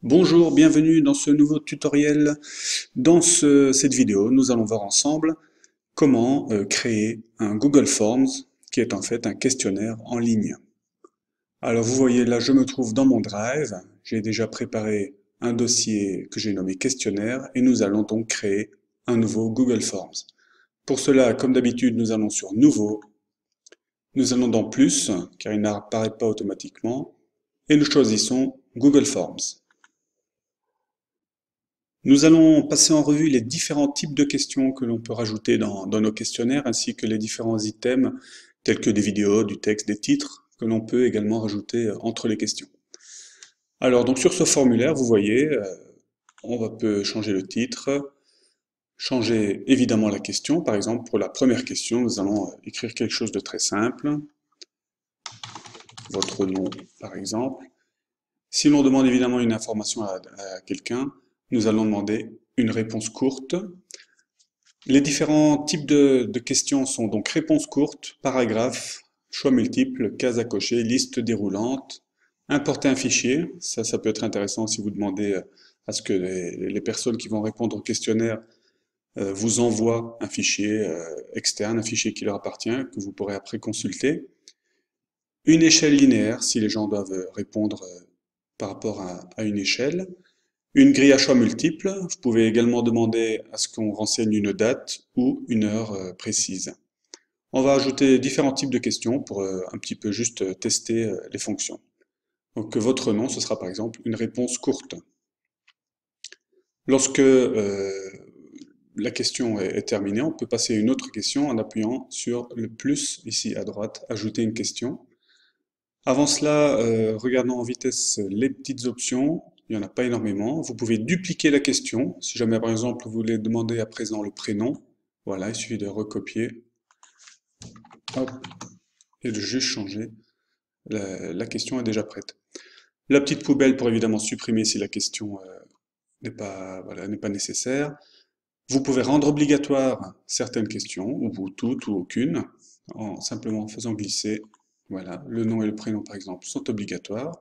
Bonjour, bienvenue dans ce nouveau tutoriel. Dans cette vidéo, nous allons voir ensemble comment créer un Google Forms qui est en fait un questionnaire en ligne. Alors vous voyez là, je me trouve dans mon Drive. J'ai déjà préparé un dossier que j'ai nommé questionnaire et nous allons donc créer un nouveau Google Forms. Pour cela, comme d'habitude, nous allons sur Nouveau. Nous allons dans Plus, car il n'apparaît pas automatiquement, et nous choisissons Google Forms. Nous allons passer en revue les différents types de questions que l'on peut rajouter dans nos questionnaires, ainsi que les différents items, tels que des vidéos, du texte, des titres, que l'on peut également rajouter entre les questions. Alors, donc sur ce formulaire, vous voyez, peut changer le titre, changer évidemment la question. Par exemple, pour la première question, nous allons écrire quelque chose de très simple. Votre nom, par exemple. Si l'on demande évidemment une information à quelqu'un, nous allons demander une réponse courte. Les différents types de questions sont donc réponse courte, paragraphe, choix multiples, cases à cocher, liste déroulante, importer un fichier. Ça peut être intéressant si vous demandez à ce que les personnes qui vont répondre au questionnaire vous envoient un fichier externe, un fichier qui leur appartient, que vous pourrez après consulter. Une échelle linéaire, si les gens doivent répondre par rapport à une échelle. Une grille à choix multiples. Vous pouvez également demander à ce qu'on renseigne une date ou une heure précise. On va ajouter différents types de questions pour un petit peu juste tester les fonctions. Donc votre nom, ce sera par exemple une réponse courte. Lorsque la question est terminée, on peut passer à une autre question en appuyant sur le plus ici à droite, ajouter une question. Avant cela, regardons en vitesse les petites options. Il n'y en a pas énormément. Vous pouvez dupliquer la question. Si jamais, par exemple, vous voulez demander à présent le prénom, voilà, il suffit de recopier, hop, et de juste changer. La question est déjà prête. La petite poubelle pour évidemment supprimer si la question voilà, n'est pas nécessaire. Vous pouvez rendre obligatoire certaines questions, ou toutes ou aucune, en simplement faisant glisser. Voilà, le nom et le prénom par exemple sont obligatoires.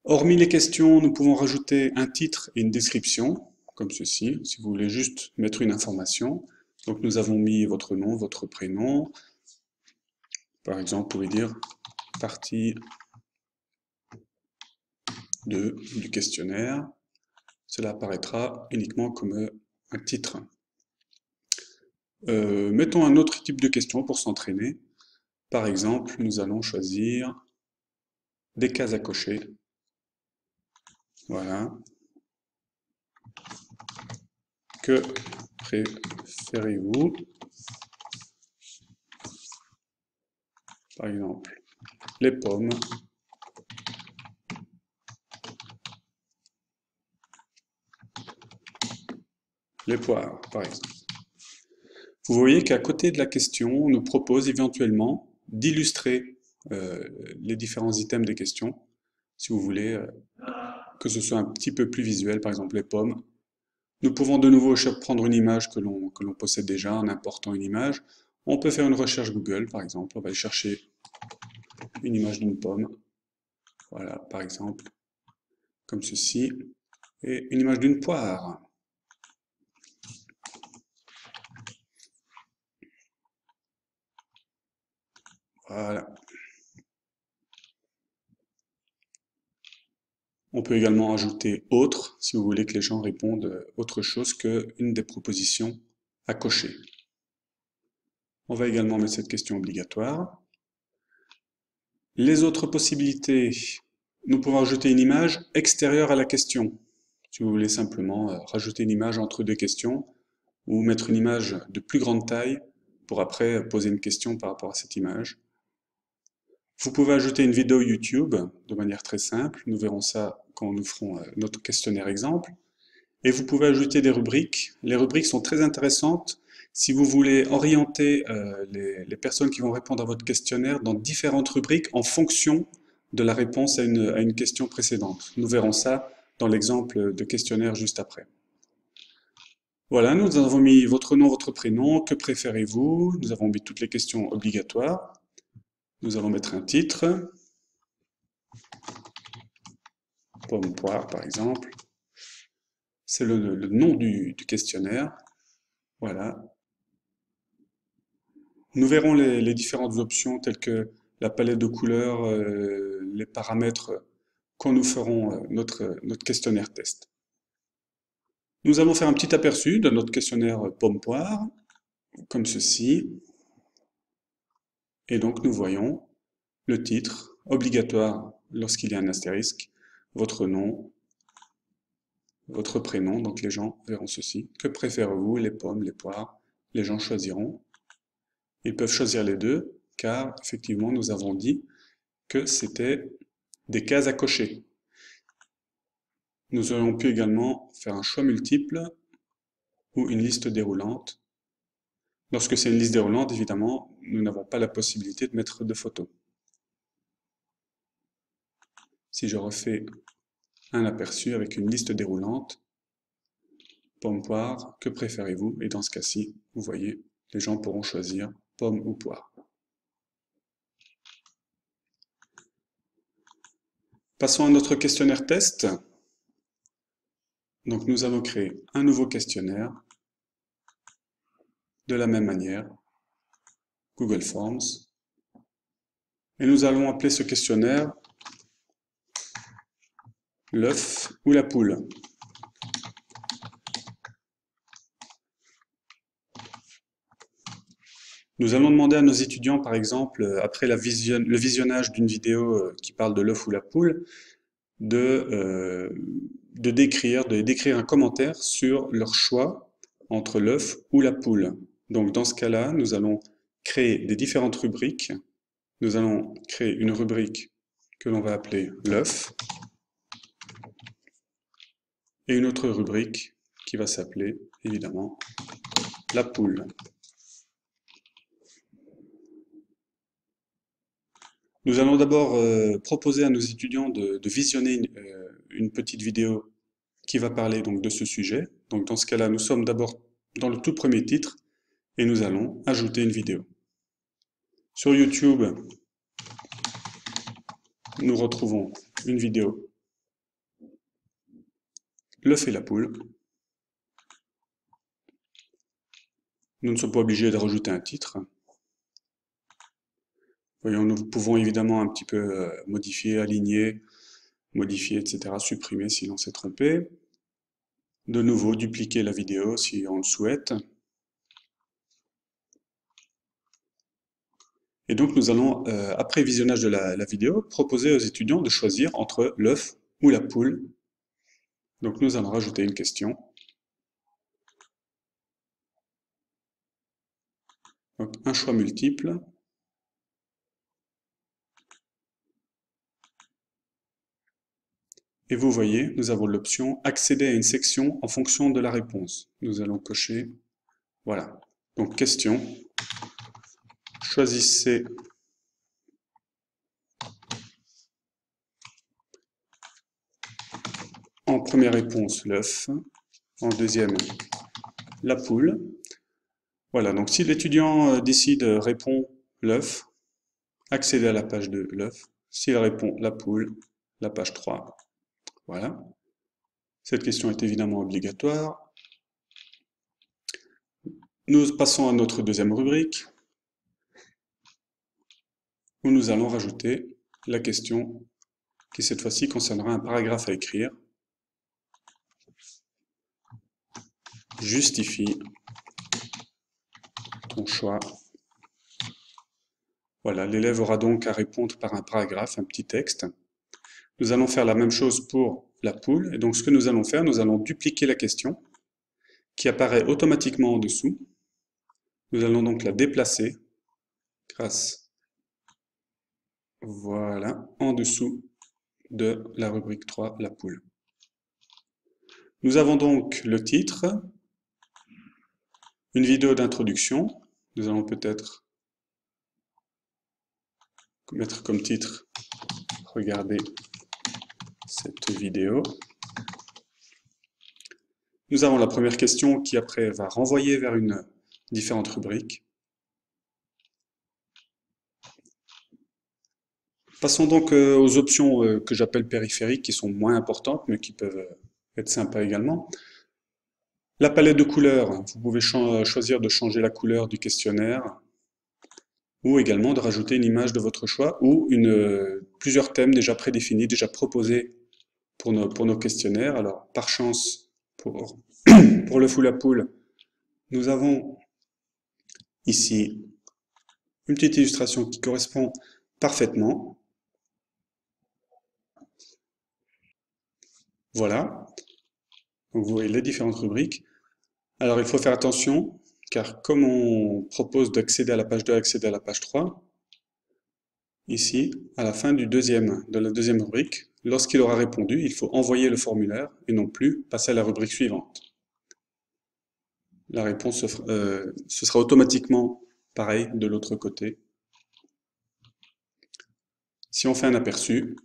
Hormis les questions, nous pouvons rajouter un titre et une description, comme ceci, si vous voulez juste mettre une information. Donc nous avons mis votre nom, votre prénom. Par exemple, vous pouvez dire partie 2 du questionnaire. Cela apparaîtra uniquement comme un titre. Mettons un autre type de question pour s'entraîner. Par exemple, nous allons choisir des cases à cocher. Voilà. Que préférez-vous? Par exemple, les pommes, les poires, par exemple. Vous voyez qu'à côté de la question, on nous propose éventuellement d'illustrer les différents items des questions, si vous voulez que ce soit un petit peu plus visuel, par exemple les pommes. Nous pouvons de nouveau prendre une image que l'on possède déjà en important une image. On peut faire une recherche Google, par exemple. On va aller chercher une image d'une pomme. Voilà, par exemple, comme ceci. Et une image d'une poire. Voilà. On peut également ajouter autre, si vous voulez que les gens répondent autre chose qu'une des propositions à cocher. On va également mettre cette question obligatoire. Les autres possibilités, nous pouvons ajouter une image extérieure à la question. Si vous voulez simplement rajouter une image entre deux questions, ou mettre une image de plus grande taille pour après poser une question par rapport à cette image. Vous pouvez ajouter une vidéo YouTube de manière très simple. Nous verrons ça quand nous ferons notre questionnaire exemple. Et vous pouvez ajouter des rubriques. Les rubriques sont très intéressantes si vous voulez orienter les personnes qui vont répondre à votre questionnaire dans différentes rubriques en fonction de la réponse à une question précédente. Nous verrons ça dans l'exemple de questionnaire juste après. Voilà, nous avons mis votre nom, votre prénom, que préférez-vous? Nous avons mis toutes les questions obligatoires. Nous allons mettre un titre. pomme, poire, par exemple. C'est le nom du questionnaire. Voilà. Nous verrons les différentes options telles que la palette de couleurs, les paramètres quand nous ferons notre questionnaire test. Nous allons faire un petit aperçu de notre questionnaire pomme-poire, comme ceci. Et donc nous voyons le titre, obligatoire lorsqu'il y a un astérisque, votre nom, votre prénom, donc les gens verront ceci. Que préférez-vous, les pommes, les poires? Les gens choisiront. Ils peuvent choisir les deux, car effectivement nous avons dit que c'était des cases à cocher. Nous aurions pu également faire un choix multiple ou une liste déroulante. Lorsque c'est une liste déroulante, évidemment, nous n'avons pas la possibilité de mettre de photos. Si je refais un aperçu avec une liste déroulante, pomme, poire, que préférez-vous? Et dans ce cas-ci, vous voyez, les gens pourront choisir pomme ou poire. Passons à notre questionnaire test. Donc nous allons créer un nouveau questionnaire de la même manière, Google Forms. Et nous allons appeler ce questionnaire l'œuf ou la poule. Nous allons demander à nos étudiants, par exemple, après le visionnage d'une vidéo qui parle de l'œuf ou la poule, de décrire un commentaire sur leur choix entre l'œuf ou la poule. Donc dans ce cas-là, nous allons créer des différentes rubriques. Nous allons créer une rubrique que l'on va appeler l'œuf et une autre rubrique qui va s'appeler, évidemment, la poule. Nous allons d'abord proposer à nos étudiants de visionner une petite vidéo qui va parler donc de ce sujet. Donc dans ce cas-là, nous sommes d'abord dans le tout premier titre et nous allons ajouter une vidéo. Sur YouTube, nous retrouvons une vidéo, l'œuf et la poule. Nous ne sommes pas obligés de rajouter un titre. Voyons, nous pouvons évidemment un petit peu modifier, aligner, modifier, etc., supprimer si l'on s'est trompé. De nouveau, dupliquer la vidéo si on le souhaite. Et donc nous allons, après visionnage de la vidéo, proposer aux étudiants de choisir entre l'œuf ou la poule. Donc nous allons rajouter une question. Donc un choix multiple. Et vous voyez, nous avons l'option accéder à une section en fonction de la réponse. Nous allons cocher, voilà. Donc question, choisissez en première réponse l'œuf, en deuxième la poule. Voilà, donc si l'étudiant décide répond l'œuf, accéder à la page de l'œuf. S'il répond la poule, la page 3. Voilà. Cette question est évidemment obligatoire. Nous passons à notre deuxième rubrique, où nous allons rajouter la question qui cette fois-ci concernera un paragraphe à écrire. Justifie ton choix. Voilà, l'élève aura donc à répondre par un paragraphe, un petit texte. Nous allons faire la même chose pour la poule. Et donc ce que nous allons faire, nous allons dupliquer la question qui apparaît automatiquement en dessous. Nous allons donc la déplacer grâce, voilà, en dessous de la rubrique 3, la poule. Nous avons donc le titre, une vidéo d'introduction. Nous allons peut-être mettre comme titre « Regardez cette vidéo ». Nous avons la première question qui après va renvoyer vers une différente rubrique. Passons donc aux options que j'appelle périphériques, qui sont moins importantes, mais qui peuvent être sympas également. La palette de couleurs, vous pouvez choisir de changer la couleur du questionnaire, ou également de rajouter une image de votre choix, ou plusieurs thèmes déjà prédéfinis, déjà proposés pour nos questionnaires. Alors, par chance, pour le full à poule, nous avons ici une petite illustration qui correspond parfaitement. Voilà, donc vous voyez les différentes rubriques. Alors il faut faire attention, car comme on propose d'accéder à la page 2, accéder à la page 3, ici, à la fin de la deuxième rubrique, lorsqu'il aura répondu, il faut envoyer le formulaire et non plus passer à la rubrique suivante. La réponse ce sera automatiquement pareil de l'autre côté. Si on fait un aperçu,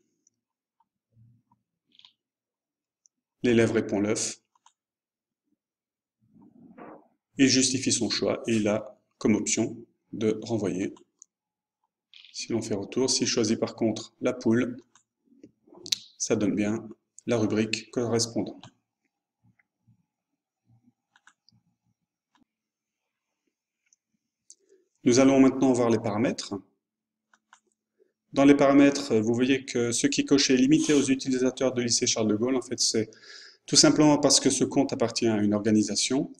l'élève répond l'œuf, il justifie son choix et il a comme option de renvoyer. Si l'on fait retour, s'il choisit par contre la poule, ça donne bien la rubrique correspondante. Nous allons maintenant voir les paramètres. Dans les paramètres, vous voyez que ce qui est coché est limité aux utilisateurs de lycée Charles de Gaulle. En fait, c'est tout simplement parce que ce compte appartient à une organisation.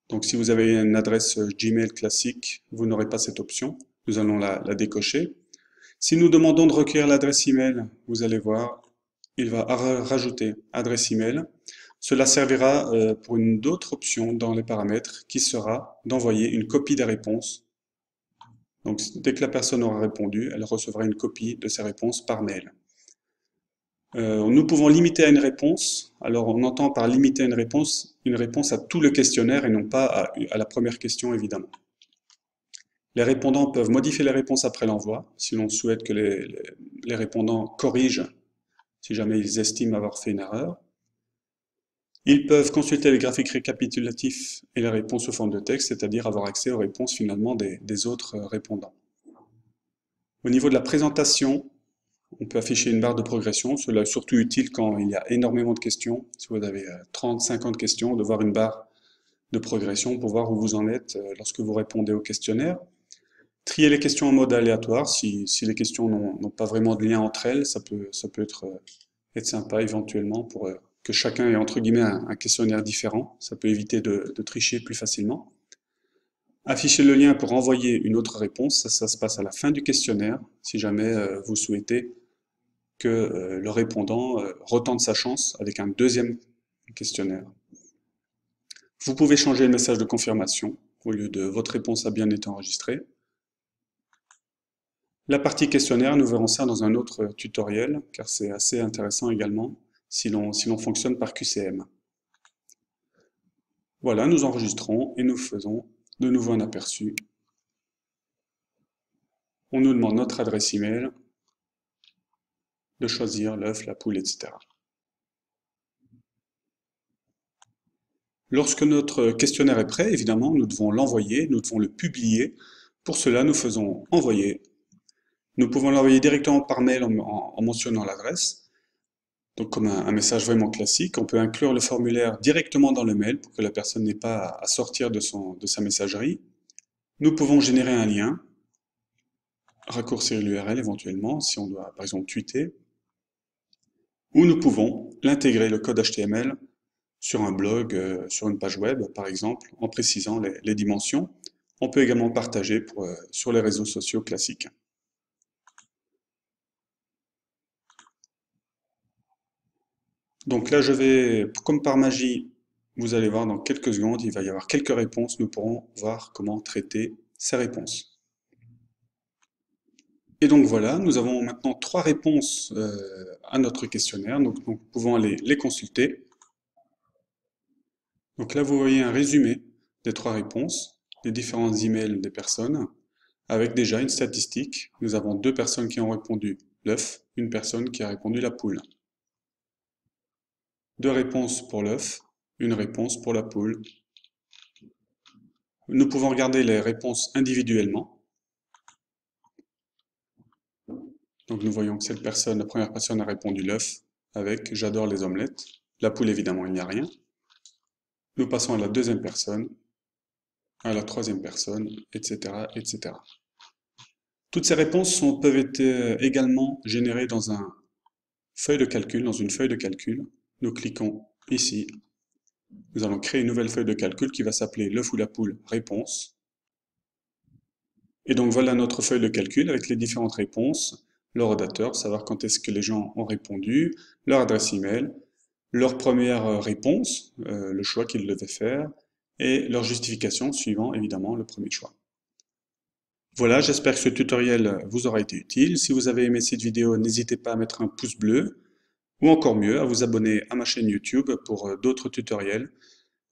Donc, si vous avez une adresse Gmail classique, vous n'aurez pas cette option. Nous allons la décocher. Si nous demandons de recueillir l'adresse email, vous allez voir, il va rajouter adresse email. Cela servira pour une autre option dans les paramètres qui sera d'envoyer une copie des réponses. Donc, dès que la personne aura répondu, elle recevra une copie de ses réponses par mail. Nous pouvons limiter à une réponse. Alors, on entend par limiter à une réponse à tout le questionnaire et non pas à la première question, évidemment. Les répondants peuvent modifier les réponses après l'envoi, si l'on souhaite que les répondants corrigent, si jamais ils estiment avoir fait une erreur. Ils peuvent consulter les graphiques récapitulatifs et les réponses sous forme de texte, c'est-à-dire avoir accès aux réponses finalement des autres répondants. Au niveau de la présentation, on peut afficher une barre de progression. Cela est surtout utile quand il y a énormément de questions. Si vous avez 30, 50 questions, de voir une barre de progression pour voir où vous en êtes lorsque vous répondez au questionnaire. Trier les questions en mode aléatoire. Si les questions n'ont pas vraiment de lien entre elles, ça peut être sympa éventuellement pour que chacun ait entre guillemets un questionnaire différent. Ça peut éviter de tricher plus facilement. Afficher le lien pour envoyer une autre réponse. Ça se passe à la fin du questionnaire, si jamais vous souhaitez que le répondant retente sa chance avec un deuxième questionnaire. Vous pouvez changer le message de confirmation au lieu de votre réponse a bien été enregistrée. La partie questionnaire, nous verrons ça dans un autre tutoriel, car c'est assez intéressant également si l'on fonctionne par QCM. Voilà, nous enregistrons et nous faisons de nouveau un aperçu. On nous demande notre adresse email, de choisir l'œuf, la poule, etc. Lorsque notre questionnaire est prêt, évidemment, nous devons l'envoyer, nous devons le publier. Pour cela, nous faisons envoyer. Nous pouvons l'envoyer directement par mail en mentionnant l'adresse. Donc comme un message vraiment classique, on peut inclure le formulaire directement dans le mail pour que la personne n'ait pas à sortir de sa messagerie. Nous pouvons générer un lien, raccourcir l'URL éventuellement, si on doit par exemple tweeter. Ou nous pouvons l'intégrer, le code HTML, sur un blog, sur une page web par exemple, en précisant les dimensions. On peut également partager sur les réseaux sociaux classiques. Donc là, comme par magie, vous allez voir dans quelques secondes, il va y avoir quelques réponses. Nous pourrons voir comment traiter ces réponses. Et donc voilà, nous avons maintenant 3 réponses à notre questionnaire. Donc nous pouvons aller les consulter. Donc là, vous voyez un résumé des 3 réponses, des différents emails des personnes, avec déjà une statistique. Nous avons 2 personnes qui ont répondu l'œuf, une personne qui a répondu la poule. 2 réponses pour l'œuf, une réponse pour la poule. Nous pouvons regarder les réponses individuellement. Donc nous voyons que cette personne, la première personne a répondu l'œuf avec j'adore les omelettes. La poule, évidemment, il n'y a rien. Nous passons à la deuxième personne, à la troisième personne, etc., etc. Toutes ces réponses peuvent être également générées dans une feuille de calcul. Nous cliquons ici. Nous allons créer une nouvelle feuille de calcul qui va s'appeler l'œuf ou la poule réponse. Et donc voilà notre feuille de calcul avec les différentes réponses, leur dateur, savoir quand est-ce que les gens ont répondu, leur adresse email, leur première réponse, le choix qu'ils devaient faire, et leur justification suivant évidemment le premier choix. Voilà, j'espère que ce tutoriel vous aura été utile. Si vous avez aimé cette vidéo, n'hésitez pas à mettre un pouce bleu, ou encore mieux, à vous abonner à ma chaîne YouTube pour d'autres tutoriels.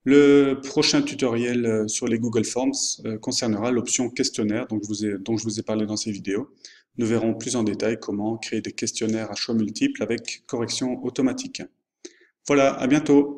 Le prochain tutoriel sur les Google Forms concernera l'option questionnaire dont je vous ai parlé dans ces vidéos. Nous verrons plus en détail comment créer des questionnaires à choix multiples avec correction automatique. Voilà, à bientôt!